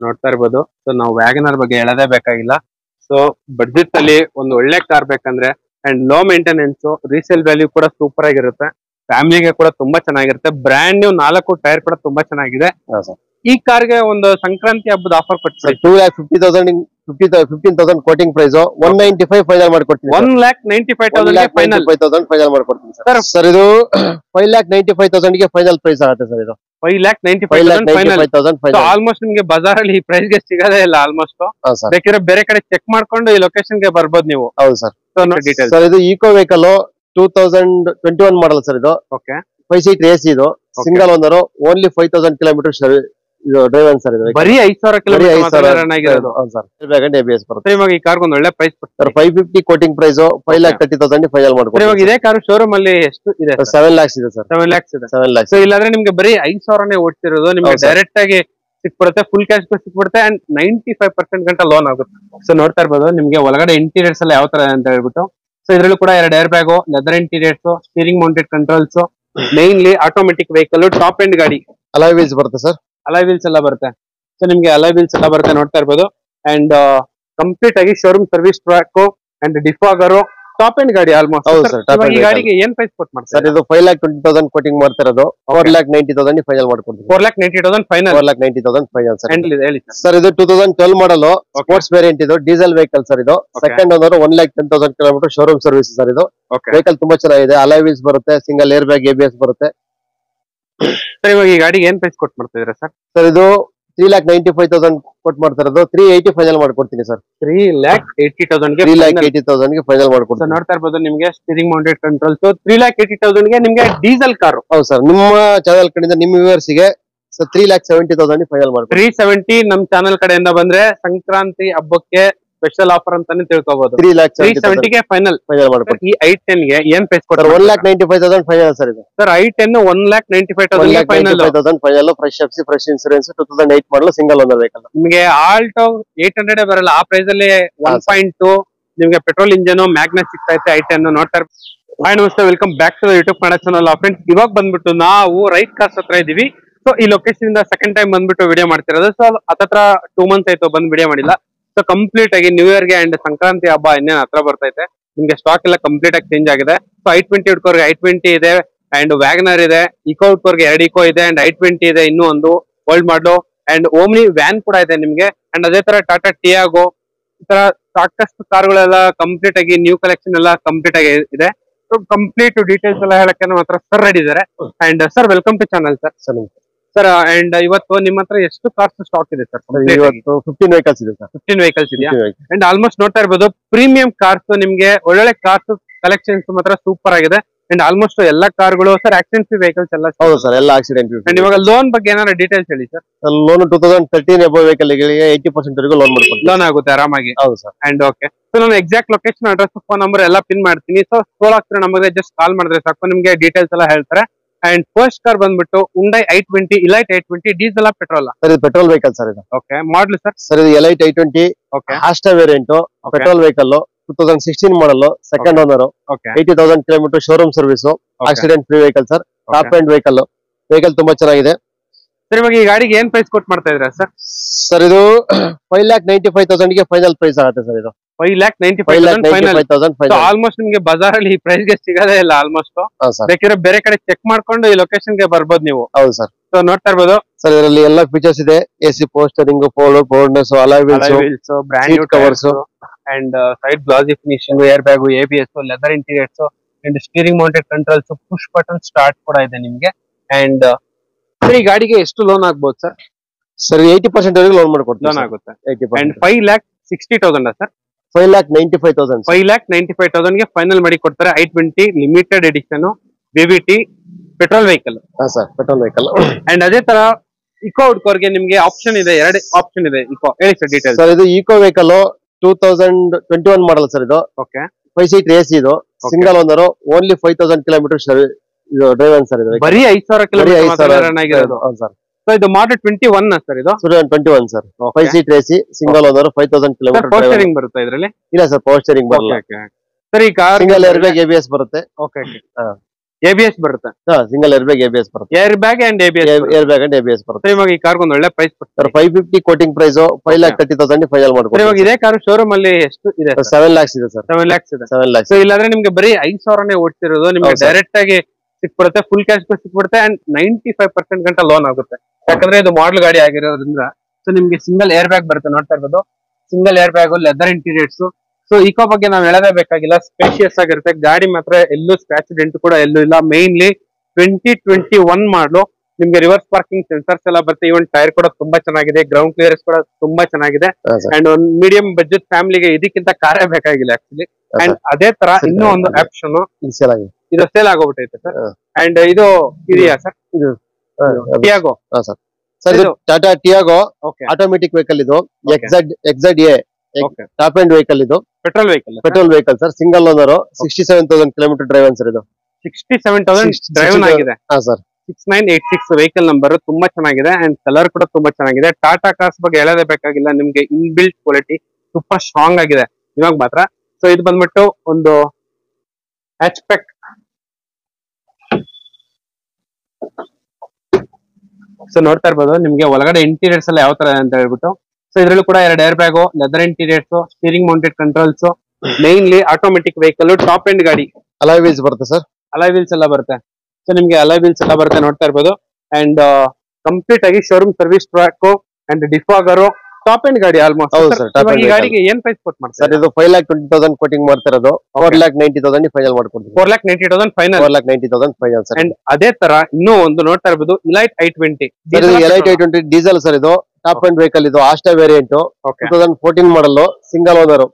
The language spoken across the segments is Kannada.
ನೋಡ್ತಾ ಇರ್ಬೋದು. ಸೊ ನಾವು ವ್ಯಾಗನರ್ ಬಗ್ಗೆ ಹೇಳೋದೇ ಬೇಕಾಗಿಲ್ಲ. ಸೊ ಬಡ್ಜೆಟ್ ಅಲ್ಲಿ ಒಂದು ಒಳ್ಳೆ ಕಾರ್ ಬೇಕಂದ್ರೆ and low maintenance, resale value ಕೂಡ ಸೂಪರ್ ಆಗಿರುತ್ತೆ, ಫ್ಯಾಮಿಲಿಗೆ ಕೂಡ ತುಂಬಾ ಚೆನ್ನಾಗಿರುತ್ತೆ. ಬ್ರ್ಯಾಂಡ್ ನ್ಯೂ 4 ಟೈರ್ ಕೂಡ ತುಂಬಾ ಚೆನ್ನಾಗಿದೆ. ಈ ಕಾರ್ಗೆ ಒಂದು ಸಂಕ್ರಾಂತಿ ಹಬ್ಬದ ಆಫರ್ ಕೊಡ್ತೀವಿ. 2,50,000 ಕೋಟಿಂಗ್ ಪ್ರೈಸ್ 195 ಫೈನಲ್ ಮಾಡ್ಕೊಡ್ತೀನಿ. 1,95,000 ಫೈನಲ್ ಮಾಡ್ಕೊಡ್ತೀನಿ ಸರ್. ಇದು 5,95,000 ಗೆ ಫೈನಲ್ ಪ್ರೈಸ್ ಆಗುತ್ತೆ ಸರ್. ಇದು 5,95,000 ಆಲ್ಮೋಸ್ಟ್ ನಿಮ್ಗೆ ಬಜಾರ್ ಅಲ್ಲಿ ಈ ಪ್ರೈಸ್ ಗೆ ಸಿಗೋದೇ ಇಲ್ಲ ಆಲ್ಮೋಸ್ಟ್. ಬೇಕಿದ್ರೆ ಬೇರೆ ಕಡೆ ಚೆಕ್ ಮಾಡ್ಕೊಂಡು ಈ ಲೊಕೇಶನ್ ಗೆ ಬರ್ಬೋದು ನೀವು. ಹೌದು ಸರ್. ಸರ್ ಇದು ಈಕೋ ವೆಹಿಕಲ್ 2021 ಮಾಡಲ್ ಸರ್. ಇದು 5 ಸೀಟ್ AC. ಇದು single owner, only 5,000 kilometre drive sir. ಇದು ಬರೀ 5,000 ಕಿಲೋಮೀಟರ್ ರನ್ ಆಗಿರೋದು. ABS ಬರುತ್ತೆ. ಇವಾಗ ಈ ಕಾರ್ಗೆ ಒಂದು ಒಳ್ಳೆ price sir 550 quoting price 5,30,000 final ಮಾಡ್ಕೊಡ್ತೀವಿ. ಇವಾಗ ಇದೇ ಕಾರ್ ಶೋರೂಮ್ ಅಲ್ಲಿ ಎಷ್ಟು ಇದೆ? 7 lakhs ಇದೆ ಸರ್. 7 lakhs ಇದೆ. 7 lakhs. ಸೊ ಇಲ್ಲಾಂದ್ರೆ ನಿಮ್ಗೆ ಬರೀ 5,000ನೇ ಓಡ್ತಿರೋದು, ನಿಮ್ಗೆ ಡೈರೆಕ್ಟ್ ಆಗಿ ಸಿಕ್ಬಿಡುತ್ತೆ, ಫುಲ್ ಕ್ಯಾಶ್ ಸಿಕ್ಬಿಡುತ್ತೆ ಅಂಡ್ 95% ಗಂಟ ಲೋನ್ ಆಗುತ್ತೆ. ಸೊ ನೋಡ್ತಾ ಇರ್ಬೋದು ನಿಮ್ಗೆ ಒಳಗಡೆ ಇಂಟೀರಿಯರ್ಸ್ ಎಲ್ಲ ಯಾವ ತರ ಅಂತ ಹೇಳ್ಬಿಟ್ಟು. ಸೊ ಇದ್ರಲ್ಲೂ ಕೂಡ 2 air bag, leather interiors, steering mounted controls, mainly automatic vehicle, top end ಗಾಡಿ. ಅಲಾಯ್ ವೀಲ್ಸ್ ಬರುತ್ತೆ ಸರ್. ಅಲಾಯ್ ವೀಲ್ಸ್ ಎಲ್ಲ ಬರುತ್ತೆ. ಸೊ ನಿಮ್ಗೆ ಅಲಾಯ್ ವೀಲ್ಸ್ ಎಲ್ಲ ಬರುತ್ತೆ ನೋಡ್ತಾ ಇರ್ಬೋದು. ಅಂಡ್ ಕಂಪ್ಲೀಟ್ ಆಗಿ showroom service track and defogger, top end ಗಾಡಿ ಆಲ್ಮೋಸ್ಟ್. ಈ ಗಾಡಿಗೆ ಏನ್ ಪ್ರೈಸ್ ಕೊಟ್ಟು ಮಾಡ್ತಾರೆ ಸರ್? ಇದು 5,20,000 ಕೋಟಿಂಗ್ ಮಾಡ್ತಿರೋದು 4,90,000 ಫೈನಲ್ ಮಾಡ್ಕೊಡ್ತೀವಿ. 4,90,000 ಫೈನಲ್. 4,90,000 final sir. ಹೇಳಿ ಸರ್. ಇದು 2012 ಮಾಡಲ್ ಸ್ಪೋರ್ಟ್ಸ್ ವೇರಿಯಂಟ್. ಇದು ಡೀಸೆಲ್ ವೆಹಿಕಲ್ ಸರ್. ಇದು second owner, 1,10,000 kilometre showroom service sir. ಇದು ವೆಹಿಕಲ್ ತುಂಬಾ ಚೆನ್ನಾಗಿದೆ. ಅಲಾಯ್ ವೀಲ್ಸ್ ಬರುತ್ತೆ, ಸಿಂಗಲ್ ಏರ್ ಬ್ಯಾಗ್, ABS ಬರುತ್ತೆ. ಸರ್ ಇವಾಗ ಈ ಗಾಡಿಗೆ ಏನ್ ಪ್ರೈಸ್ ಕೊಟ್ಟು ಮಾಡ್ತಾ ಇದ್ದೀರಾ ಸರ್? ಸರ್ ಇದು 3,95,000 ಕೊಟ್ಟು ಮಾಡ್ತಿರೋದು 380 ಫೈನಲ್ ಮಾಡ್ಕೊಡ್ತೀನಿ ಸರ್. 3,80,000 ಗೆ ಫೈನಲ್ ಮಾಡ್ಕೊಡ್ತೀನಿ. ನೋಡ್ತಾ ಇರ್ಬೋದು ನಿಮ್ಗೆ ಸ್ಟೀರಿಂಗ್ ಮೌಂಟೆಡ್ ಕಂಟ್ರೋಲ್ಸ್ 3,80,000 ಗೆ ನಿಮ್ಗೆ ಡೀಸೆಲ್ ಕಾರು. ಹೌದು ಸರ್. ನಿಮ್ಮ ಚಾನಲ್ ಕಡೆಯಿಂದ ನಿಮ್ಮ ವ್ಯೂವರ್ಸ್ ಗೆ 3,70,000 ಫೈನಲ್ ಮಾಡ್ಕೊಡ್ತೀನಿ. 370 ನಮ್ ಚಾನಲ್ ಕಡೆಯಿಂದ ಬಂದ್ರೆ ಸಂಕ್ರಾಂತಿ ಹಬ್ಬಕ್ಕೆ ಸ್ಪೆಷಲ್ ಆಫರ್ ಅಂತಾನೆ ತಿಳ್ಕೊಬಹುದು. 3,70,000 ಗೆ ಫೈನಲ್ ಮಾಡ್ಕೊಡ್ತೀನಿ. ಈ i10 ಗೆ ಏನ್ ಪ್ರೈಸ್ ಕೊಡ್ತಾರೆ? 1,95,000 ಫೈನಲ್ ಸರ್. ಇದು sir i10 1,95,000 final. Fresh FC, fresh insurance, 2008 ಮಾಡಲು ಸಿಂಗಲ್ ಓನರ್ ವೆಹಿಕಲ್. ನಿಮಗೆ ಆಲ್ಟೋ 800 ಬರಲ್ಲ ಆ ಪ್ರೈಸ್ ಅಲ್ಲಿ. 1.2 ನಿಮ್ಗೆ ಪೆಟ್ರೋಲ್ ಇಂಜನ್ ಮ್ಯಾಗ್ನಸ್ ಸಿಗ್ತೈತೆ i10. ನೋಡ್ತಾ ಹಾಯ್ ನಮಸ್ತೆ, welcome back to YouTube Kannada channel. Friends, ಇವಾಗ ಬಂದ್ಬಿಟ್ಟು ನಾವು ರೈಟ್ ಕಾರ್ಸ್ ಹತ್ರ ಇದೀವಿ. ಸೊ ಈ ಲೊಕೇಶನ್ ಇಂದ ಸೆಕೆಂಡ್ ಟೈಮ್ ಬಂದ್ಬಿಟ್ಟು ವಿಡಿಯೋ ಮಾಡ್ತಿರೋದು. ಸೊ ಹತ್ರ 2 months ಆಯ್ತು ಬಂದ್ ವಿಡಿಯೋ ಮಾಡಿಲ್ಲ. ಸೊ ಕಂಪ್ಲೀಟ್ ಆಗಿ ನ್ಯೂ ಇಯರ್ ಗೆ ಅಂಡ್ ಸಂಕ್ರಾಂತಿ ಹಬ್ಬ ಇನ್ನೇನು ಹತ್ರ ಬರ್ತೈತೆ. ನಿಮ್ಗೆ ಸ್ಟಾಕ್ ಎಲ್ಲ ಕಂಪ್ಲೀಟ್ ಆಗಿ ಚೇಂಜ್ ಆಗಿದೆ. ಸೊ i20 ಹುಡ್ಕೋರ್ಗೆ i20 ಇದೆ ಅಂಡ್ ವ್ಯಾಗನರ್ ಇದೆ. ಇಕೋ ಹುಡ್ಕೋರ್ಗೆ 2 ಇಕೋ ಇದೆ ಅಂಡ್ i20 ಇದೆ, ಇನ್ನೂ ಒಂದು ಓಲ್ಡ್ ಮಾಡಲು ಅಂಡ್ ಓಮ್ನಿ ವ್ಯಾನ್ ಕೂಡ ಇದೆ ನಿಮ್ಗೆ. ಅಂಡ್ ಅದೇ ತರ ಟಾಟಾ ಟಿಯಾಗೋ, ಈ ತರ ಸಾಕಷ್ಟು ಕಾರ್ಗಳೆಲ್ಲ ಕಂಪ್ಲೀಟ್ ಆಗಿ ನ್ಯೂ ಕಲೆಕ್ಷನ್ ಎಲ್ಲ ಕಂಪ್ಲೀಟ್ ಆಗಿ ಇದೆ. ಸೊ ಕಂಪ್ಲೀಟ್ ಡೀಟೇಲ್ಸ್ ಎಲ್ಲ ಹೇಳಕ್ಕೆ ನಮ್ಮ ಹತ್ರ ಸರ್ ರೆಡಿ ಇದಾರೆ. And sir welcome to channel sir. Sir and ಇವತ್ತು ನಿಮ್ಮ ಹತ್ರ ಎಷ್ಟು ಕಾರ್ಸ್ ಸ್ಟಾಕ್ ಇದೆ ಸರ್? ಇವತ್ತು 15 ವೆಹಿಕಲ್ಸ್ ಇದೆ ಸರ್. 15 ವೆಹಿಕಲ್ಸ್ ಇದೆಯಾ? ಅಂಡ್ ಆಲ್ಮೋಸ್ಟ್ ನೋಡ್ತಾ ಇರ್ಬೋದು ಪ್ರೀಮಿಯಂ ಕಾರ್ಸ್, ನಿಮ್ಗೆ ಒಳ್ಳೊಳ್ಳೆ ಕಾರ್ಸ್ ಕಲೆಕ್ಷನ್ಸ್ ಮಾತ್ರ ಸೂಪರ್ ಆಗಿದೆ. ಅಂಡ್ ಆಲ್ಮೋಸ್ಟ್ ಎಲ್ಲಾ ಕಾರ್ಗಳು ಸರ್ ಆಕ್ಸಿಡೆಂಟ್ ಫ್ರೀ ವೆಹಿಕಲ್ಸ್ ಎಲ್ಲ. ಹೌದು ಸರ್, ಎಲ್ಲ ಆಕ್ಸಿಡೆಂಟ್ ಫ್ರೀ. ಅಂಡ್ ಇವಾಗ ಲೋನ್ ಬಗ್ಗೆ ಏನಾದ್ರು ಡೀಟೇಲ್ಸ್ ಹೇಳಿ ಸರ್. ಲೋನ್ 2013 ಅಬೌವ್ ವೆಹಿಕಲ್ ಗೆ 80% ವರೆಗೂ ಲೋನ್ ಮಾಡ್ಕೊಡ್ತೀವಿ. ಲೋನ್ ಆಗುತ್ತೆ ಆರಾಮಾಗಿ. ಹೌದು ಸರ್. ಅಂಡ್ ಓಕೆ, ಸೊ ನಾನು exact location, address, phone number ಎಲ್ಲ ಪಿನ್ ಮಾಡ್ತೀನಿ. ಸೊ ಸ್ಕ್ರೋಲ್ ಆಗ್ತಿರೋ ನಂಬರ್ಗೆ ಜಸ್ಟ್ ಕಾಲ್ ಮಾಡಿದ್ರೆ ಸಾಕು, ನಿಮ್ಗೆ ಡೀಟೇಲ್ಸ್ ಎಲ್ಲ ಹೇಳ್ತಾರೆ. ಅಂಡ್ ಫಸ್ಟ್ ಕಾರ್ ಬಂದ್ಬಿಟ್ಟು Hyundai i20, Elite i20, diesel petrol sir? ಇದು ಪೆಟ್ರೋಲ್ ವೆಹಿಕಲ್ ಸರ್. ಇದು ಓಕೆ. Model sir? ಸರ್ ಇದು Elite i20 Asta variant, petrol vehicle, 2016 model, second owner, 80,000 kilometre showroom service, accident free vehicle sir. Top end vehicle ತುಂಬಾ ಚೆನ್ನಾಗಿದೆ ಸರ್. ಇವಾಗ ಈ ಗಾಡಿಗೆ ಏನ್ ಪ್ರೈಸ್ ಕೊಟ್ಟು ಮಾಡ್ತಾ ಇದ್ರ ಸರ್? ಸರ್ ಇದು 5,95,000 ಗೆ ಫೈನಲ್ ಪ್ರೈಸ್ ಆಗುತ್ತೆ ಸರ್. ಇದು 5,95,000 ಆಲ್ಮೋಸ್ಟ್ ನಿಮ್ಗೆ ಬಜಾರ್ ಅಲ್ಲಿ ಈ ಪ್ರೈಸ್ ಗೆ ಸಿಗೋದೇ ಇಲ್ಲ ಆಲ್ಮೋಸ್ಟ್. ಬೇಕಿದ್ರೆ ಬೇರೆ ಕಡೆ ಚೆಕ್ ಮಾಡ್ಕೊಂಡು ಈ ಲೊಕೇಶನ್ ಗೆ ಬರ್ಬೋದು ನೀವು. ಹೌದು ಸರ್. ಸೊ ನೋಡ್ತಾ ಇರ್ಬೋದು ಸರ್, ಇದರಲ್ಲಿ ಎಲ್ಲ ಫೀಚರ್ಸ್ ಇದೆ. AC ಪೋಸ್ಟರಿಂಗ್, ಪೋರ್ಡ್ನೆಸ್, alloy wheels, brand new covers and side glossy finishing, air bag, ABS, leather interiors and steering mounted controls, push button start ಕೂಡ ಇದೆ ನಿಮ್ಗೆ. ಅಂಡ್ ಈ ಗಾಡಿಗೆ ಎಷ್ಟು ಲೋನ್ ಆಗ್ಬೋದು ಸರ್? ಸರ್ 80% ವರೆಗೂ ಲೋನ್ ಮಾಡ್ಕೊಡ್ತೀವಿ. ಲೋನ್ ಆಗುತ್ತೆ. And 5,60,000 sir? 5,95,000. 5,95,000 ಗೆ ಫೈನಲ್ ಮಾಡಿ ಕೊಡ್ತಾರೆ. i20 limited edition VVT petrol vehicle. ಹಾ ಸರ್, ಪೆಟ್ರೋಲ್ ವೆಹಿಕಲ್. ಅಂಡ್ ಅದೇ ತರ ಇಕೋ ಹುಡ್ಕೋರ್ಗೆ ನಿಮ್ಗೆ ಆಪ್ಷನ್ ಇದೆ, 2 ಆಪ್ಷನ್ ಇದೆ ಇಕೋ. ಹೇಳಿ ಸರ್ ಡೀಟೇಲ್ಸ್. ಸರ್ ಇದು ಇಕೋ ವೆಹಿಕಲ್ 2021 ಮಾಡಲ್ ಸರ್. ಇದು ಓಕೆ. 5 seat AC. ಇದು single owner, only 5,000 kilometre drive sir. ಇದು ಬರೀ 5,000 ಕಿಲೋಮೀಟರ್ ರನ್ ಆಗಿರೋದು. ಹೌದು ಸರ್. ಸೊ ಇದು ಮಾಡಲ್ 21 ಸರ್? ಇದು 21 sir. 5 seat AC, single owner, 5,000 kilometre. Power steering ಬರುತ್ತೆ ಇದರಲ್ಲಿ? ಇಲ್ಲ ಸರ್, ಪವರ್ ಸ್ಟೀರಿಂಗ್ ಬರಲ್ಲ ಸರ್. ಈ car single air bag, ABS ಬರುತ್ತೆ. ಓಕೆ. ABS ಬರುತ್ತೆ. ಸಿಂಗಲ್ ಏರ್ ಬ್ಯಾಗ್ ABS ಬರುತ್ತೆ. Air bag and ABS. Air bag and ABS ಬರುತ್ತೆ. ಇವಾಗ ಈ ಕಾರ್ಗೆ ಒಂದು ಒಳ್ಳೆ price sir 550 quoting price 5,30,000 final ಮಾಡ್ಕೊಡ್ತೀವಿ. ಇವಾಗ ಇದೇ ಕಾರು ಶೋರೂಮ್ ಅಲ್ಲಿ ಎಷ್ಟು ಇದೆ? 7 lakhs ಇದೆ ಸರ್. 7 lakhs ಇದೆ. 7 lakhs. ಸೊ ಇಲ್ಲಾಂದ್ರೆ ನಿಮ್ಗೆ ಬರೀ 5,000ನೇ ಓಡ್ತಿರೋದು, ನಿಮ್ಗೆ ಡೈರೆಕ್ಟ್ ಆಗಿ ಸಿಕ್ಬಿಡುತ್ತೆ, ಫುಲ್ ಕ್ಯಾಶ್ ಸಿಕ್ಬಿಡುತ್ತೆ ಅಂಡ್ 95% ಗಂಟ ಲೋನ್ ಆಗುತ್ತೆ. ಯಾಕಂದ್ರೆ ಇದು ಮಾಡಲ್ ಗಾಡಿ ಆಗಿರೋದ್ರಿಂದ. ಸೊ ನಿಮ್ಗೆ ಸಿಂಗಲ್ ಏರ್ ಬ್ಯಾಗ್ ಬರುತ್ತೆ, ನೋಡ್ತಾ ಇರ್ಬೋದು. Single air bag, leather interiors. So Eeco ಬಗ್ಗೆ ನಾವ್ ಹೇಳೋದೇ ಬೇಕಾಗಿಲ್ಲ, ಸ್ಪೇಷಿಯಸ್ ಆಗಿರುತ್ತೆ ಗಾಡಿ. ಮಾತ್ರ ಎಲ್ಲೂ ಸ್ಕ್ರಾಚ್ ಡೆಂಟ್ ಕೂಡ ಎಲ್ಲೂ ಇಲ್ಲ. ಮೇನ್ಲಿ 2021 ಮಾಡಲು. ನಿಮ್ಗೆ ರಿವರ್ಸ್ ಪಾರ್ಕಿಂಗ್ ಸೆನ್ಸರ್ಸ್ ಎಲ್ಲ ಬರುತ್ತೆ. ಇವನ್ ಟೈರ್ ಕೂಡ ತುಂಬಾ ಚೆನ್ನಾಗಿದೆ, ಗ್ರೌಂಡ್ ಕ್ಲಿಯರೆನ್ಸ್ ಕೂಡ ತುಂಬಾ ಚೆನ್ನಾಗಿದೆ. ಅಂಡ್ ಒಂದು ಮೀಡಿಯಂ ಬಜೆಟ್ ಫ್ಯಾಮಿಲಿಗೆ ಇದಕ್ಕಿಂತ ಕಾರೇ ಬೇಕಾಗಿಲ್ಲ ಆಕ್ಚುಲಿ. ಅಂಡ್ ಅದೇ ತರ ಇನ್ನೂ ಒಂದು ಆಪ್ಷನ್ ಇದು ಸೇಲ್ ಆಗೋಗ್ಬಿಟ್ಟೈತೆ ಸರ್. ಅಂಡ್ ಇದು ಇದೆಯಾ ಸರ್? ಇದು ಟಿಯಾಗೋ ಸರ್. ಸರ್ ಇದು ಟಾಟಾ ಟಿಯಾಗೋ ಆಟೋಮೆಟಿಕ್ ವೆಹಿಕಲ್. ಇದು XZA ಟಾಪ್ ಎಂಡ್ ವೆಹಿಕಲ್. ಇದು petrol vehicle sir. Single owner, 67,000 kilometre drive sir. ಇದು 67,000 ಡ್ರೈವ್ ಆಗಿದೆ. 6986 ವೆಹಿಕಲ್ ನಂಬರ್. ತುಂಬಾ ಚೆನ್ನಾಗಿದೆ ಅಂಡ್ ಕಲರ್ ಕೂಡ ತುಂಬಾ ಚೆನ್ನಾಗಿದೆ. ಟಾಟಾ ಕಾರ್ಸ್ ಬಗ್ಗೆ ಹೇಳೋದೇ ಬೇಕಾಗಿಲ್ಲ, ನಿಮ್ಗೆ ಇನ್ಬಿಲ್ಟ್ ಕ್ವಾಲಿಟಿ ತುಂಬಾ ಸ್ಟ್ರಾಂಗ್ ಆಗಿದೆ ಇವಾಗ ಮಾತ್ರ. ಸೊ ಇದು ಬಂದ್ಬಿಟ್ಟು ಒಂದು ಹ್ಯಾಚ್ಬ್ಯಾಕ್. ಸೊ ನೋಡ್ತಾ ಇರ್ಬೋದು ನಿಮ್ಗೆ ಒಳಗಡೆ ಇಂಟೀರಿಯರ್ಸ್ ಎಲ್ಲ ಯಾವ ತರ ಅಂತ ಹೇಳ್ಬಿಟ್ಟು. ಸೊ ಇದ್ರಲ್ಲೂ ಕೂಡ 2 air bag, leather interiors, steering mounted controls, mainly automatic vehicle, top end ಗಾಡಿ. ಅಲಾಯ್ ವೀಲ್ಸ್ ಬರುತ್ತೆ ಸರ್. ಅಲಾಯ್ ವೀಲ್ಸ್ ಎಲ್ಲ ಬರುತ್ತೆ. ಸೊ ನಿಮ್ಗೆ ಅಲಾಯ್ ವೀಲ್ಸ್ ಎಲ್ಲ ಬರುತ್ತೆ, ನೋಡ್ತಾ ಇರ್ಬೋದು. ಅಂಡ್ ಕಂಪ್ಲೀಟ್ ಆಗಿ showroom service track and defogger, top end ಗಾಡಿ ಆಲ್ಮೋಸ್ಟ್. ಈ ಗಾಡಿಗೆ ಏನ್ ಪ್ರೈಸ್ ಕೊಟ್ಟು ಮಾಡ್ತಾರೆ ಸರ್? ಇದು 5,20,000 ಕೋಟಿಂಗ್ ಮಾಡ್ತಿರೋದು. 4,90,000 ಫೈನಲ್ ಮಾಡ್ಕೊಡ್ತೀವಿ. 4,90,000 ಫೈನಲ್. 4,90,000 final sir. ಅಂಡ್ ಅದೇ ತರ ಇನ್ನೂ ಒಂದು ನೋಡ್ತಾ ಇರ್ಬೋದು, Elite i20. Elite i20 diesel sir. ಇದು ಟಾಪ್ ಎಂಡ್ ವೆಹಿಕಲ್. ಇದು Asta variant, 2014 model, single owner,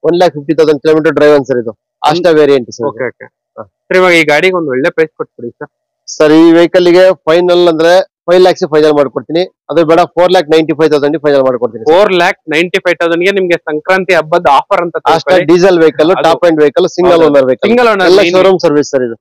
1,50,000 kilometre drive sir. ಇದು ಆಸ್ಟಾ ವೇರಿಯಂಟ್ ಸರ್. ಇವಾಗ ಈ ಗಾಡಿಗೆ ಒಂದು ಒಳ್ಳೆ ಪ್ರೈಸ್ ಕೊಟ್ಬಿಡಿ ಸರ್. ಸರ್ ಈ ವೆಹಿಕಲ್ ಗೆ ಫೈನಲ್ ಅಂದ್ರೆ 5 lakhs ಫೈನಲ್ ಮಾಡ್ಕೊಡ್ತೀನಿ. ಅದು ಬೇಡ 4,95,000 ಫೈನಲ್ ಮಾಡ್ಕೊಡ್ತೀನಿ. 4,95,000 ಗೆ ನಿಮ್ಗೆ ಸಂಕ್ರಾಂತಿ ಹಬ್ಬದ ಆಫರ್ ಅಂತ. Diesel vehicle, top end vehicle, single owner vehicle, single owner, showroom service sir. ಇದು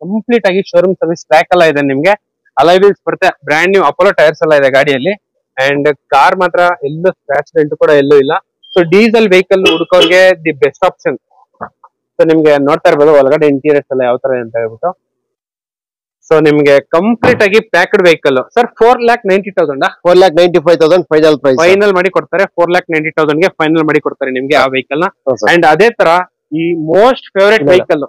ಕಂಪ್ಲೀಟ್ ಆಗಿ ಶೋರೂಮ್ ಸರ್ವಿಸ್ ಟ್ರ್ಯಾಕ್ ಎಲ್ಲ ಇದೆ ನಿಮ್ಗೆ. ಅಲಾಯ್ ವೀಲ್ಸ್ ಬರುತ್ತೆ, ಬ್ರ್ಯಾಂಡ್ ನ್ಯೂ ಅಪೋಲೋ ಟೈರ್ಸ್ ಎಲ್ಲ ಇದೆ ಗಾಡಿಯಲ್ಲಿ. ಅಂಡ್ ಕಾರ್ ಮಾತ್ರ ಎಲ್ಲೂ ಸ್ಕ್ರಾಚ್ ಡೆಂಟ್ ಕೂಡ ಎಲ್ಲೂ ಇಲ್ಲ. ಸೊ ಡೀಸೆಲ್ ವೆಹಿಕಲ್ ಹುಡುಕೋರ್ಗೆ ದಿ ಬೆಸ್ಟ್ ಆಪ್ಷನ್. ಸೊ ನಿಮ್ಗೆ ನೋಡ್ತಾ ಇರ್ಬೋದು ಒಳಗಡೆ ಇಂಟೀರಿಯರ್ಸ್ ಎಲ್ಲ ಯಾವ ತರ ಅಂತ ಹೇಳ್ಬಿಟ್ಟು. ಸೊ ನಿಮ್ಗೆ ಕಂಪ್ಲೀಟ್ ಆಗಿ packed vehicle sir. 4,90,000 4,95,000 final price. Final ಮಾಡಿ ಕೊಡ್ತಾರೆ. 4,90,000 ಗೆ ಫೈನಲ್ ಮಾಡಿ ಕೊಡ್ತಾರೆ ನಿಮ್ಗೆ ಆ ವೆಹಿಕಲ್ ನ. ಅಂಡ್ ಅದೇ ತರ ಈ ಮೋಸ್ಟ್ ಫೇವರೇಟ್ ವೆಹಿಕಲ್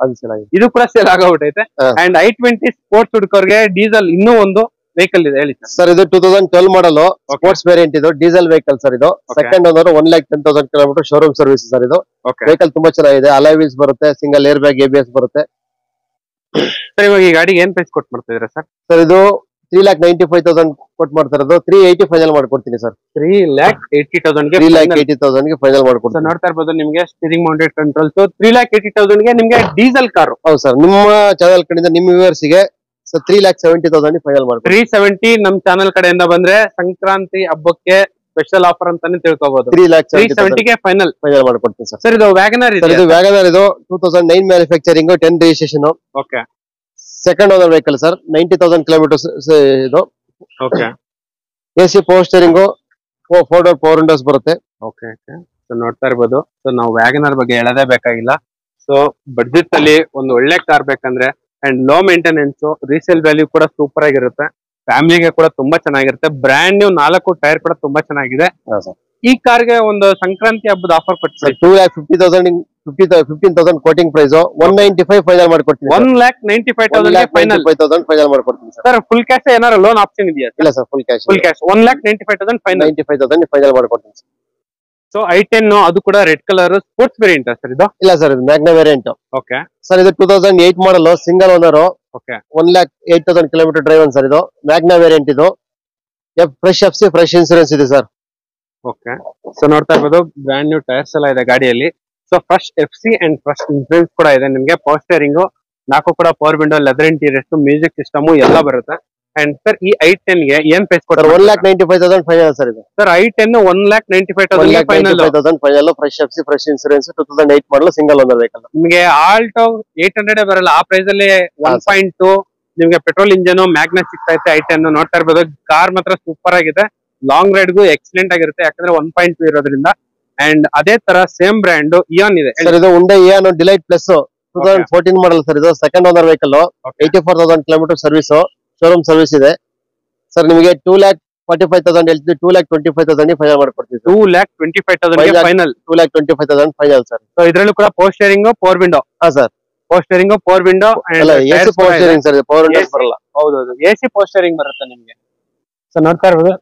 ಇದು ಕೂಡ ಸೇಲ್ ಆಗೋಗ್ಬಿಟ್ಟೈತೆ. ಅಂಡ್ i20 ಸ್ಪೋರ್ಟ್ಸ್ ಹುಡುಕೋರ್ಗೆ ಡೀಸೆಲ್ ಇನ್ನೂ ಒಂದು ವೆಹಿಕಲ್ ಇದೆ, ಹೇಳಿ ಸರ್. ಇದು 2012 ಮಾಡಲ್ ಸ್ಪೋರ್ಟ್ಸ್ ವೇರಿಯಂಟ್. ಇದು ಡೀಸೆಲ್ ವೆಹಿಕಲ್ ಸರ್. ಇದು second owner, 1,10,000 kilometre showroom service sir. ಇದು ವೆಹಿಕಲ್ ತುಂಬಾ ಚೆನ್ನಾಗಿದೆ. ಅಲಾಯ್ ವೀಲ್ಸ್ ಬರುತ್ತೆ, ಸಿಂಗಲ್ ಏರ್ ಬ್ಯಾಗ್, ABS ಬರುತ್ತೆ ಸರ್. ಇವಾಗ ಈ ಗಾಡಿಗೆ ಏನ್ ಪ್ರೈಸ್ ಕೊಟ್ಟು ಮಾಡ್ತಾ ಇದ್ದೀರಾ ಸರ್? ಸರ್ ಇದು 3,95,000 ಕೊಟ್ಟು ಮಾಡ್ತಾ ಇರೋದು. 380 ಫೈನಲ್ ಮಾಡ್ಕೊಡ್ತೀನಿ ಸರ್. 3,80,000 ಗೆ 3,80,000 ಗೆ ಫೈನಲ್ ಮಾಡ್ಕೊಡ್ತೀನಿ. ನೋಡ್ತಾ ಇರ್ಬೋದು ನಿಮ್ಗೆ ಸ್ಟೀರಿಂಗ್ ಮೌಂಟೆಡ್ ಕಂಟ್ರೋಲ್ಸ್. 3,80,000 ಗೆ ನಿಮ್ಗೆ ಡೀಸೆಲ್ ಕಾರು. ಹೌದು ಸರ್. ನಿಮ್ಮ ಚಾನಲ್ ಕಡೆಯಿಂದ ನಿಮ್ಮ ವ್ಯೂವರ್ಸ್ ಗೆ 3,70,000 ಫೈನಲ್ ಮಾಡ್ಕೊಡ್ತೀನಿ. 370 ನಮ್ ಚಾನಲ್ ಕಡೆಯಿಂದ ಬಂದ್ರೆ ಸಂಕ್ರಾಂತಿ ಹಬ್ಬಕ್ಕೆ ಸ್ಪೆಷಲ್ ಆಫರ್ ಅಂತಾನೆ ತಿಳ್ಕೊಬಹುದು. 3,70,000 ಗೆ ಫೈನಲ್ ಮಾಡ್ಕೊಡ್ತೀನಿ ಸರ್. ಸರ್ ಇದು ವ್ಯಾಗನರ್ ಇದೆ. ಇದು ವ್ಯಾಗನರ್. ಇದು 2009 manufacturing, 10 registration. Okay. Second owner vehicle sir. 90,000 kilometres ಇದು. Okay. AC power steering, 4 door power windows ಬರುತ್ತೆ. ಓಕೆ. ಸೊ ನೋಡ್ತಾ ಇರ್ಬೋದು. ಸೊ ನಾವು ವ್ಯಾಗನರ್ ಬಗ್ಗೆ ಹೇಳೋದೇ ಬೇಕಾಗಿಲ್ಲ. ಸೊ ಬಡ್ಜೆಟ್ ಅಲ್ಲಿ ಒಂದು ಒಳ್ಳೆ ಕಾರ್ ಬೇಕಂದ್ರೆ and low maintenance, resale value ಕೂಡ ಸೂಪರ್ ಆಗಿರುತ್ತೆ. ಫ್ಯಾಮಿಲಿಗೆ ಕೂಡ ತುಂಬಾ ಚೆನ್ನಾಗಿರುತ್ತೆ. ಬ್ರ್ಯಾಂಡ್ ನ್ಯೂ 4 ಟೈರ್ ಕೂಡ ತುಂಬಾ ಚೆನ್ನಾಗಿದೆ. ಈ ಕಾರ್ಗೆ ಒಂದು ಸಂಕ್ರಾಂತಿ ಹಬ್ಬದ ಆಫರ್ ಕೊಡ್ತೀವಿ. 2,50,000 ಕೋಟಿಂಗ್ ಪ್ರೈಸ್. 195 ಫೈನಲ್ ಮಾಡ್ಕೊಡ್ತೀನಿ. 1,95,000 ಫೈನಲ್ ಮಾಡ್ಕೊಡ್ತೀನಿ ಸರ್. ಫುಲ್ ಕ್ಯಾಶ್ ಏನಾರ ಲೋನ್ ಆಪ್ಷನ್ ಇದೆಯಾ? ಇಲ್ಲ sir, full cash. 1,95,000 final. 95,000 final ಮಾಡ್ಕೊಡ್ತೀನಿ. ಸೊ i10 ಅದು ಕೂಡ red colour sports variant sir ಇದು? ಇಲ್ಲ ಸರ್, ಇದು ಮ್ಯಾಗ್ನಾ ವೇರಿಯಂಟ್. Okay sir. ಇದು 2008 model, single owner. Okay. 1,08,000 kilometre drive sir. ಇದು ಮ್ಯಾಗ್ನಾ ವೇರಿಯಂಟ್. ಇದು ಫ್ರೆಶ್ FC ಫ್ರೆಶ್ ಇನ್ಸೂರೆನ್ಸ್ ಇದೆ ಸರ್. ಓಕೆ. ಸೊ ನೋಡ್ತಾ ಇರ್ಬೋದು ಬ್ರ್ಯಾಂಡ್ ನ್ಯೂ ಟೈರ್ಸ್ ಎಲ್ಲ ಇದೆ ಗಾಡಿಯಲ್ಲಿ. So fresh FC and fresh insurance ಕೂಡ ಇದೆ ನಿಮ್ಗೆ. ಪವರ್ ಸ್ಟೇರಿಂಗ್, 4 ಕೂಡ power window, leather interiors, music system ಎಲ್ಲ ಬರುತ್ತೆ. ಅಂಡ್ ಸರ್ ಈ i10 ಗೆ ಏನ್ ಪ್ರೈಸ್ ಕೊಡ್ತಾರೆ? 1,95,000 ಫೈನಲ್ ಸರ್. ಇದು sir i10 1,95,000 final. Fresh FC fresh insurance, 2008 model, single owner vehicle. ನಿಮಗೆ ಆಲ್ಟೋ 800 ಬರಲ್ಲ. ಆ ಪ್ರೈಸ್ ಅಲ್ಲಿ 1.2 ನಿಮ್ಗೆ ಪೆಟ್ರೋಲ್ ಇಂಜನ್ ಮ್ಯಾಗ್ನಾ ಸಿಗ್ತೈತೆ i10. ನೋಡ್ತಾ ಇರ್ಬೋದು ಕಾರ್ ಮಾತ್ರ ಸೂಪರ್ ಆಗಿದೆ. ಲಾಂಗ್ ರೈಡ್ಗೂ ಎಕ್ಸಲೆಂಟ್ ಆಗಿರುತ್ತೆ, ಯಾಕಂದ್ರೆ 1.2 ಇರೋದ್ರಿಂದ. ಅಂಡ್ ಅದೇ ತರ ಸೇಮ್ ಬ್ರ್ಯಾಂಡ್ ಇಯಾನ್ ಇದೆ ಸರ್. ಇದು Hyundai Eon delight plus 2014 model sir ಇದು second owner vehicle 84,000 kilometre service showroom service ಇದೆ ಸರ್ ನಿಮಗೆ 2,45,000 ಹೇಳ್ತೀವಿ 2,25,000 ಫೈನಲ್ ಮಾಡ್ಕೊಡ್ತೀವಿ 2,25,000 ಫೈನಲ್ 2,25,000 ಫೈನಲ್ ಸರ್ ಸೊ ಇದ್ರಲ್ಲೂ ಕೂಡ ಪವರ್ ಸ್ಟೇರಿಂಗ್ ಪವರ್ ವಿಂಡೋ ಹಾ sir power steering power window AC power steering sir power window ಬರಲ್ಲ ಹೌದೌದು ಎಸಿ ಪವರ್ ಸ್ಟೇರಿಂಗ್ ಬರುತ್ತೆ ನಿಮ್ಗೆ ಸೊ ನೋಡ್ತಾ ಇರ್ಬೋದು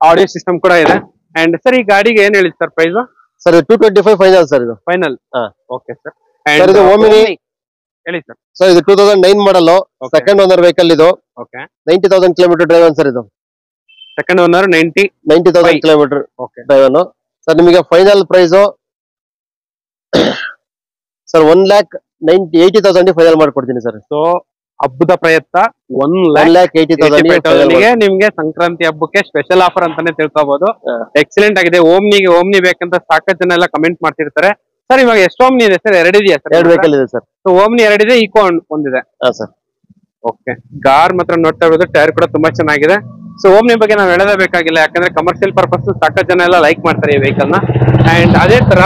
ಆಡಿಯೋ ಸಿಸ್ಟಮ್ ಕೂಡ ಇದೆ ಅಂಡ್ ಸರ್ ಈ ಗಾಡಿಗೆ ಏನ್ ಹೇಳಿ sir price sir 225 final sir ಇದು ಫೈನಲ್ ಓಕೆ ಸರ್ ಸರ್ ಇದು ಓಮಿನಿ ಹೇಳಿ ಸರ್ ಸರ್ ಇದು 2009 ಮಾಡಲ್ ಸೆಕೆಂಡ್ ಓನರ್ ವೆಹಿಕಲ್ ಇದು ಓಕೆ 90,000 ಕಿಲೋಮೀಟರ್ ಡ್ರೈವ್ ಸರ್ ಇದು second owner 90,000 kilometre okay drive sir ನಿಮಗೆ ಫೈನಲ್ ಪ್ರೈಸ್ ಸರ್ 1,80,000 ಫೈನಲ್ ಮಾಡ್ಕೊಡ್ತೀನಿ ಸರ್ ಸೊ ಹಬ್ಬದ ಪ್ರಯತ್ನ 1,80,000 ನಿಮ್ಗೆ ಸಂಕ್ರಾಂತಿ ಹಬ್ಬಕ್ಕೆ ಸ್ಪೆಷಲ್ ಆಫರ್ ಅಂತಾನೆ ತಿಳ್ಕೊಬಹುದು ಎಕ್ಸಲೆಂಟ್ ಆಗಿದೆ ಓಮ್ನಿ ಬೇಕಂತ ಸಾಕಷ್ಟು ಜನ ಎಲ್ಲ ಕಮೆಂಟ್ ಮಾಡ್ತಿರ್ತಾರೆ ಸರ್ ಇವಾಗ ಎಷ್ಟು ಓಮ್ನಿ ಇದೆ ಸರ್ ಎರಡಿದೆಯಾ ಸರ್ ಎರಡು ವೆಹಿಕಲ್ ಇದೆ ಸರ್ ಸೊ ಓಮ್ನಿ ಎರಡಿದೆ ಈಕೋ ಒಂದಿದೆ ಸರ್ ಓಕೆ ಕಾರ್ ಮಾತ್ರ ನೋಡ್ತಾ ಇರೋದು ಟೈರ್ ಕೂಡ ತುಂಬಾ ಚೆನ್ನಾಗಿದೆ ಸೊ ಓಮ್ನಿ ಬಗ್ಗೆ ನಾವು ಹೇಳೋದೇಬೇಕಾಗಿಲ್ಲ ಯಾಕಂದ್ರೆ ಕಮರ್ಷಿಯಲ್ ಪರ್ಪಸ್ ಸಾಕಷ್ಟು ಜನ ಎಲ್ಲ ಲೈಕ್ ಮಾಡ್ತಾರೆ ಈ ವೆಹಿಕಲ್ ನ ಅಂಡ್ ಅದೇ ತರ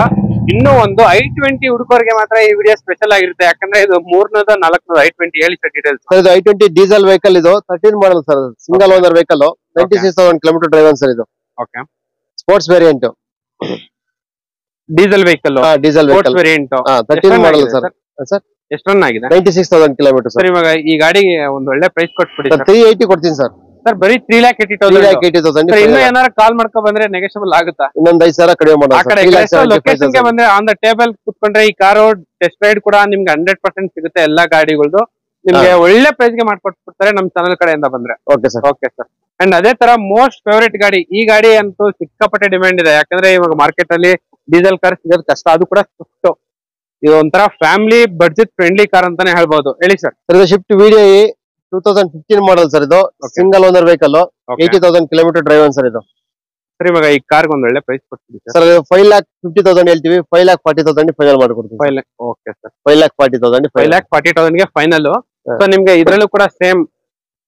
ಇನ್ನೂ ಒಂದು i20 ಹುಡುಗರಿಗೆ ಮಾತ್ರ ಈ ವಿಡಿಯೋ ಸ್ಪೆಷಲ್ ಆಗಿರುತ್ತೆ ಯಾಕಂದ್ರೆ ಇದು 3ನೇದ 4ನೇದ i20 ಹೇಳಿ ಸರ್ ಡೀಟೇಲ್ಸ್ ಸರ್ ಇದು i20 ಡೀಸೆಲ್ ವೆಹಿಕಲ್ ಇದು 13 model sir single owner vehicle 96,000 kilometre drive sir ಇದು okay sports variant diesel vehicle diesel sports variant 13 model sir sir ಎಷ್ಟು ರನ್ ಆಗಿದೆ 96,000 ಕಿಲೋಮೀಟರ್ ಸರ್ ಇವಾಗ ಈ ಗಾಡಿಗೆ ಒಂದು ಒಳ್ಳೆ ಪ್ರೈಸ್ ಕೊಟ್ಬಿಡಿ ಸರ್ 380 ಕೊಡ್ತೀನಿ ಸರ್ ಸರ್ ಬರೀ 3,80,000 ಇನ್ನು ಏನಾರ ಕಾಲ್ ಮಾಡ್ಕೊ ಬಂದ್ರೆ ನೆಗೆಷಿಬಲ್ ಆಗುತ್ತಾ ಇನ್ನೊಂದ್ 5,000 ಕಡಿಮೆ ಮಾಡೋಣ ಆ ಕಡೆ ಲೊಕೇಶನ್ ಗೆ ಬಂದ್ರೆ ಆನ್ ದ ಟೇಬಲ್ ಕುತ್ಕೊಂಡ್ರೆ ಈ ಕಾರು ಟೆಸ್ಟ್ ರೈಡ್ ಕೂಡ ನಿಮ್ಗೆ 100% ಸಿಗುತ್ತೆ ಎಲ್ಲಾ ಗಾಡಿಗಳದ್ದು ನಿಮ್ಗೆ ಒಳ್ಳೆ ಪ್ರೈಸ್ ಗೆ ಮಾಡ್ಕೊಟ್ಬಿಡ್ತಾರೆ ನಮ್ ಚಾನಲ್ ಕಡೆಯಿಂದ ಬಂದ್ರೆ ಓಕೆ ಸರ್ ಅಂಡ್ ಅದೇ ತರ ಮೋಸ್ಟ್ ಫೇವರೇಟ್ ಗಾಡಿ ಈ ಗಾಡಿ ಅಂತೂ ಸಿಕ್ಕಾಪಟ್ಟೆ ಡಿಮ್ಯಾಂಡ್ ಇದೆ ಯಾಕಂದ್ರೆ ಇವಾಗ ಮಾರ್ಕೆಟ್ ಅಲ್ಲಿ ಡೀಸೆಲ್ ಕಾರ್ ಸಿಗೋದು ಕಷ್ಟ ಅದು ಕೂಡ ಸ್ವಿಫ್ಟ್ ಇದು ಒಂಥರ ಫ್ಯಾಮಿಲಿ ಬಡ್ಜೆಟ್ ಫ್ರೆಂಡ್ಲಿ ಕಾರ್ ಅಂತಾನೆ ಹೇಳ್ಬಹುದು ಹೇಳಿ ಸರ್ ಇದು ಶಿಫ್ಟ್ ವಿಡಿಯೋ 2015 ಮಾಡಲ್ ಸರ್ ಇದು single owner vehicle 80,000 kilometre drive sir ಇದು ಸರ್ ಇವಾಗ ಈ ಕಾರ್ ಒಂದು ಒಳ್ಳೆ ಪ್ರೈಸ್ ಕೊಡ್ತೀವಿ ಸರ್ 5,50,000 ಹೇಳ್ತೀವಿ 5,40,000 ಫೈನಲ್ ಮಾಡ್ಕೊಡ್ತೀವಿ ಓಕೆ ಸರ್ 5,40,000 5,40,000 ಗೆ ಫೈನಲ್ ಸೊ ನಿಮ್ಗೆ ಇದ್ರಲ್ಲೂ ಕೂಡ same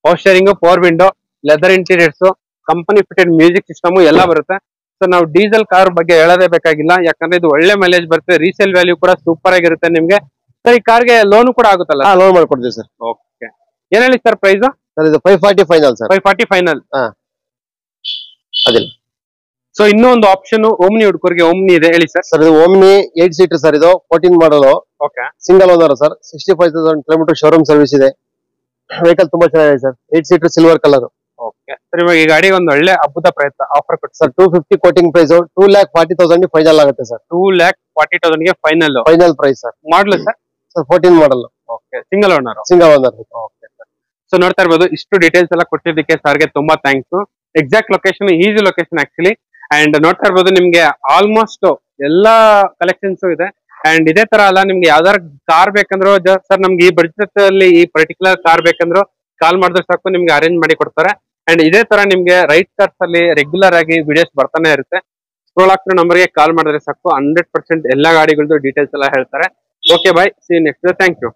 power steering power window leather interiors company fitted music system ಎಲ್ಲ ಬರುತ್ತೆ ಸೊ ನಾವು ಡೀಸೆಲ್ ಕಾರ್ ಬಗ್ಗೆ ಹೇಳೋದೇ ಬೇಕಾಗಿಲ್ಲ ಯಾಕಂದ್ರೆ ಇದು ಒಳ್ಳೆ ಮೈಲೇಜ್ ಬರುತ್ತೆ ರೀಸೇಲ್ ವ್ಯಾಲ್ಯೂ ಕೂಡ ಸೂಪರ್ ಆಗಿರುತ್ತೆ ನಿಮ್ಗೆ ಸರ್ ಈ ಕಾರ್ಗೆ ಲೋನ್ ಕೂಡ ಆಗುತ್ತಲ್ಲ ಲೋನ್ ಮಾಡ್ಕೊಡ್ತೀವಿ ಸರ್ ಓಕೆ ಏನ್ ಹೇಳಿ ಸರ್ ಪ್ರೈಸ್ ಸರ್ ಇದು 540 ಫೈನಲ್ ಸರ್ 540 ಫೈನಲ್ ಅದಿಲ್ಲ ಸೊ ಇನ್ನೂ ಒಂದು ಆಪ್ಷನ್ ಓಮ್ನಿ ಹುಡುಗರಿಗೆ ಓಮ್ನಿ ಇದೆ ಹೇಳಿ ಸರ್ ಸರ್ ಇದು ಓಮ್ನಿ 8 ಸೀಟರ್ ಸರ್ ಇದು 14 model okay single owner sir 65,000 kilometre showroom service ಇದೆ ವೆಹಿಕಲ್ ತುಂಬಾ ಚೆನ್ನಾಗಿದೆ sir 8 seater silver colour okay sir ಇವಾಗ ಈ ಗಾಡಿ ಒಂದು ಒಳ್ಳೆ ಹಬ್ಬದ ಪ್ರಯತ್ನ ಆಫರ್ ಕೊಟ್ಟು ಸರ್ 250 ಕೋಟಿಂಗ್ ಪ್ರೈಸ್ 2,40,000 ಫೈನಲ್ ಆಗುತ್ತೆ ಸರ್ 2,40,000 ಗೆ ಫೈನಲ್ ಪ್ರೈಸ್ ಸರ್ ಮಾಡಲು sir 14 model okay single owner okay sir so ನೋಡ್ತಾ ಇರ್ಬೋದು ಇಷ್ಟು ಡೀಟೇಲ್ಸ್ ಎಲ್ಲ ಕೊಟ್ಟಿದ್ದಕ್ಕೆ ಸರ್ಗೆ ತುಂಬಾ thanks exact location easy location actually and ನೋಡ್ತಾ ಇರ್ಬೋದು ನಿಮ್ಗೆ ಆಲ್ಮೋಸ್ಟ್ ಎಲ್ಲಾ ಕಲೆಕ್ಷನ್ಸ್ ಇದೆ ಅಂಡ್ ಇದೇ ತರ ಅಲ್ಲ ನಿಮ್ಗೆ ಯಾವ್ದಾರ ಕಾರ್ ಬೇಕಂದ್ರೂ ಸರ್ ನಮ್ಗೆ ಈ ಬಡ್ಜೆಟ್ ಅಲ್ಲಿ ಈ ಪರ್ಟಿಕ್ಯುಲರ್ ಕಾರ್ ಬೇಕಂದ್ರೂ ಕಾಲ್ ಮಾಡಿದ್ರೆ ಸಾಕು ನಿಮ್ಗೆ ಅರೇಂಜ್ ಮಾಡಿ ಕೊಡ್ತಾರೆ ಅಂಡ್ ಇದೇ ತರ ನಿಮ್ಗೆ ರೈಟ್ ಕಾರ್ಸ್ ಅಲ್ಲಿ ರೆಗ್ಯುಲರ್ ಆಗಿ ವಿಡಿಯೋಸ್ ಬರ್ತಾನೆ ಇರುತ್ತೆ ಸ್ಕ್ರೋಲ್ ಆಗ್ತಿರೋ ನಂಬರ್ಗೆ ಕಾಲ್ ಮಾಡಿದ್ರೆ ಸಾಕು 100% ಎಲ್ಲಾ ಗಾಡಿಗಳದ್ದು ಡೀಟೇಲ್ಸ್ ಎಲ್ಲ ಹೇಳ್ತಾರೆ okay bye see next thank you